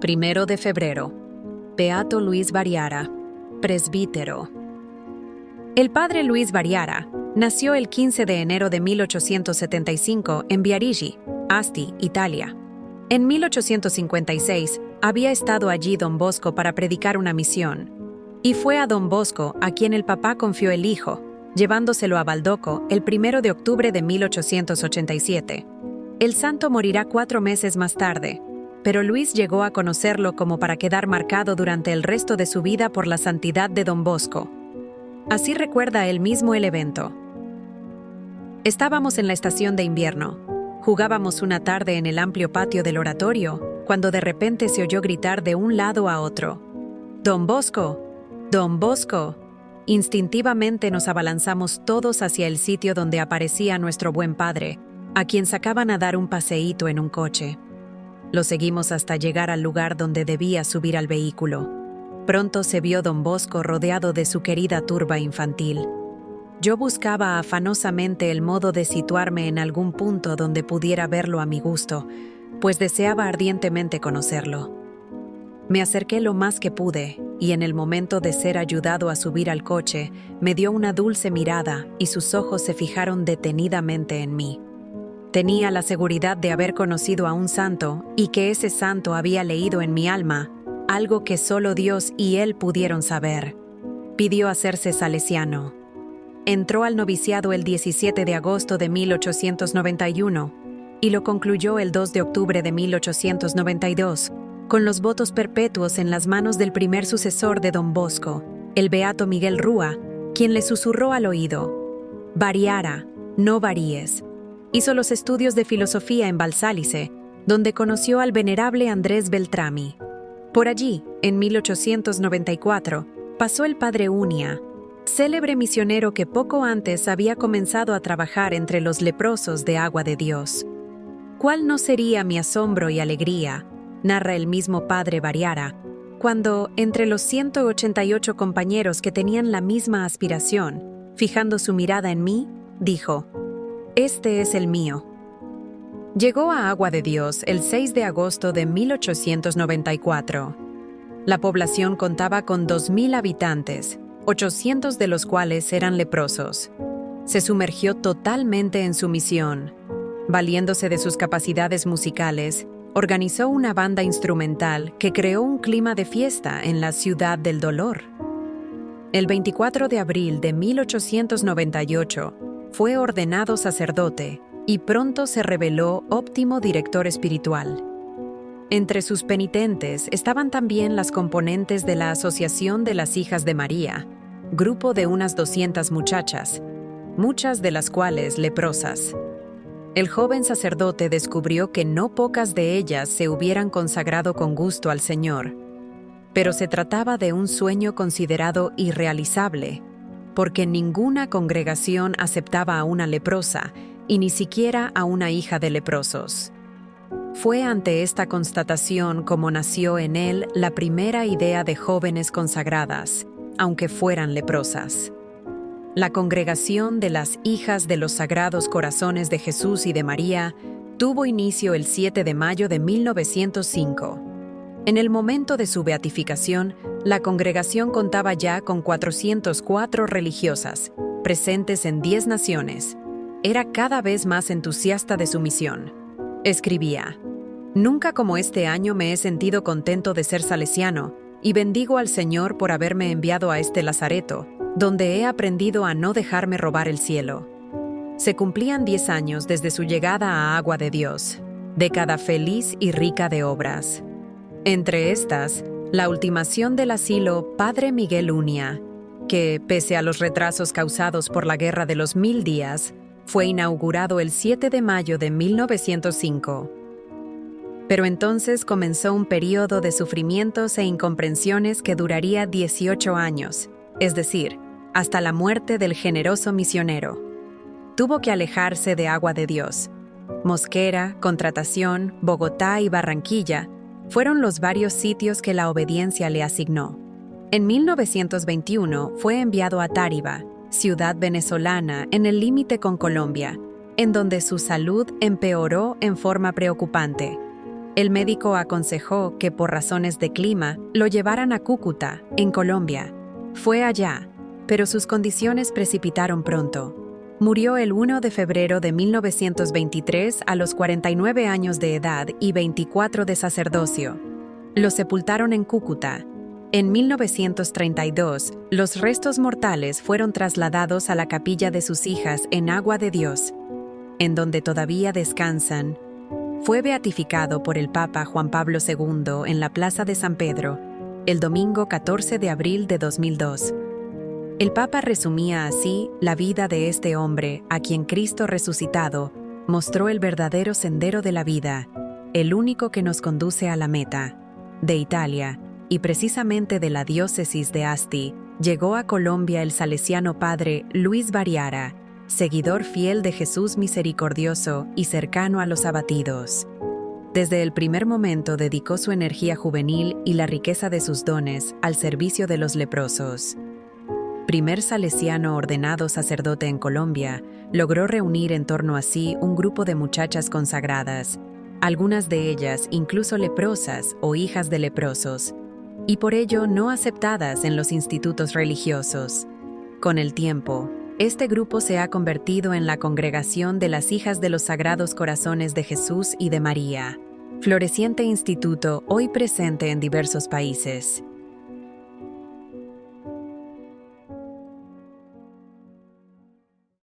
1 de febrero. Beato Luis Variara, presbítero. El padre Luis Variara nació el 15 de enero de 1875 en Viareggio, Asti, Italia. En 1856 había estado allí Don Bosco para predicar una misión, y fue a Don Bosco a quien el papá confió el hijo, llevándoselo a Baldoco el 1 de octubre de 1887. El santo morirá 4 meses más tarde, pero Luis llegó a conocerlo como para quedar marcado durante el resto de su vida por la santidad de Don Bosco. Así recuerda él mismo el evento. Estábamos en la estación de invierno. Jugábamos una tarde en el amplio patio del oratorio, cuando de repente se oyó gritar de un lado a otro: «¡Don Bosco! ¡Don Bosco!». Instintivamente nos abalanzamos todos hacia el sitio donde aparecía nuestro buen padre, a quien sacaban a dar un paseíto en un coche. Lo seguimos hasta llegar al lugar donde debía subir al vehículo. Pronto se vio Don Bosco rodeado de su querida turba infantil. Yo buscaba afanosamente el modo de situarme en algún punto donde pudiera verlo a mi gusto, pues deseaba ardientemente conocerlo. Me acerqué lo más que pude, y en el momento de ser ayudado a subir al coche, me dio una dulce mirada y sus ojos se fijaron detenidamente en mí. Tenía la seguridad de haber conocido a un santo y que ese santo había leído en mi alma algo que solo Dios y él pudieron saber. Pidió hacerse salesiano. Entró al noviciado el 17 de agosto de 1891 y lo concluyó el 2 de octubre de 1892, con los votos perpetuos en las manos del primer sucesor de Don Bosco, el beato Miguel Rúa, quien le susurró al oído: «Variara, no varíes». Hizo los estudios de filosofía en Balsálice, donde conoció al venerable Andrés Beltrami. Por allí, en 1894, pasó el padre Unia, célebre misionero que poco antes había comenzado a trabajar entre los leprosos de Agua de Dios. ¿Cuál no sería mi asombro y alegría?, narra el mismo padre Variara, cuando, entre los 188 compañeros que tenían la misma aspiración, fijando su mirada en mí, dijo: «Este es el mío». Llegó a Agua de Dios el 6 de agosto de 1894. La población contaba con 2,000 habitantes, 800 de los cuales eran leprosos. Se sumergió totalmente en su misión. Valiéndose de sus capacidades musicales, organizó una banda instrumental que creó un clima de fiesta en la ciudad del dolor. El 24 de abril de 1898 fue ordenado sacerdote y pronto se reveló óptimo director espiritual. Entre sus penitentes estaban también las componentes de la Asociación de las Hijas de María, grupo de unas 200 muchachas, muchas de las cuales leprosas. El joven sacerdote descubrió que no pocas de ellas se hubieran consagrado con gusto al Señor, pero se trataba de un sueño considerado irrealizable, porque ninguna congregación aceptaba a una leprosa y ni siquiera a una hija de leprosos. Fue ante esta constatación como nació en él la primera idea de jóvenes consagradas, aunque fueran leprosas. La Congregación de las Hijas de los Sagrados Corazones de Jesús y de María tuvo inicio el 7 de mayo de 1905. En el momento de su beatificación, la congregación contaba ya con 404 religiosas, presentes en 10 naciones. Era cada vez más entusiasta de su misión. Escribía: «Nunca como este año me he sentido contento de ser salesiano, y bendigo al Señor por haberme enviado a este lazareto, donde he aprendido a no dejarme robar el cielo». Se cumplían 10 años desde su llegada a Agua de Dios, década feliz y rica de obras. Entre estas, la ultimación del asilo Padre Miguel Unia, que, pese a los retrasos causados por la Guerra de los 1000 días, fue inaugurado el 7 de mayo de 1905. Pero entonces comenzó un período de sufrimientos e incomprensiones que duraría 18 años, es decir, hasta la muerte del generoso misionero. Tuvo que alejarse de Agua de Dios. Mosquera, Contratación, Bogotá y Barranquilla fueron los varios sitios que la obediencia le asignó. En 1921 fue enviado a Táriba, ciudad venezolana en el límite con Colombia, en donde su salud empeoró en forma preocupante. El médico aconsejó que por razones de clima lo llevaran a Cúcuta, en Colombia. Fue allá, pero sus condiciones precipitaron pronto. Murió el 1 de febrero de 1923 a los 49 años de edad y 24 de sacerdocio. Lo sepultaron en Cúcuta. En 1932, los restos mortales fueron trasladados a la capilla de sus hijas en Agua de Dios, en donde todavía descansan. Fue beatificado por el Papa Juan Pablo II en la Plaza de San Pedro, el domingo 14 de abril de 2002. El Papa resumía así la vida de este hombre a quien Cristo resucitado mostró el verdadero sendero de la vida, el único que nos conduce a la meta. De Italia, y precisamente de la diócesis de Asti, llegó a Colombia el salesiano padre Luis Bariara, seguidor fiel de Jesús misericordioso y cercano a los abatidos. Desde el primer momento dedicó su energía juvenil y la riqueza de sus dones al servicio de los leprosos. Primer salesiano ordenado sacerdote en Colombia, logró reunir en torno a sí un grupo de muchachas consagradas, algunas de ellas incluso leprosas o hijas de leprosos, y por ello no aceptadas en los institutos religiosos. Con el tiempo, este grupo se ha convertido en la Congregación de las Hijas de los Sagrados Corazones de Jesús y de María, floreciente instituto hoy presente en diversos países.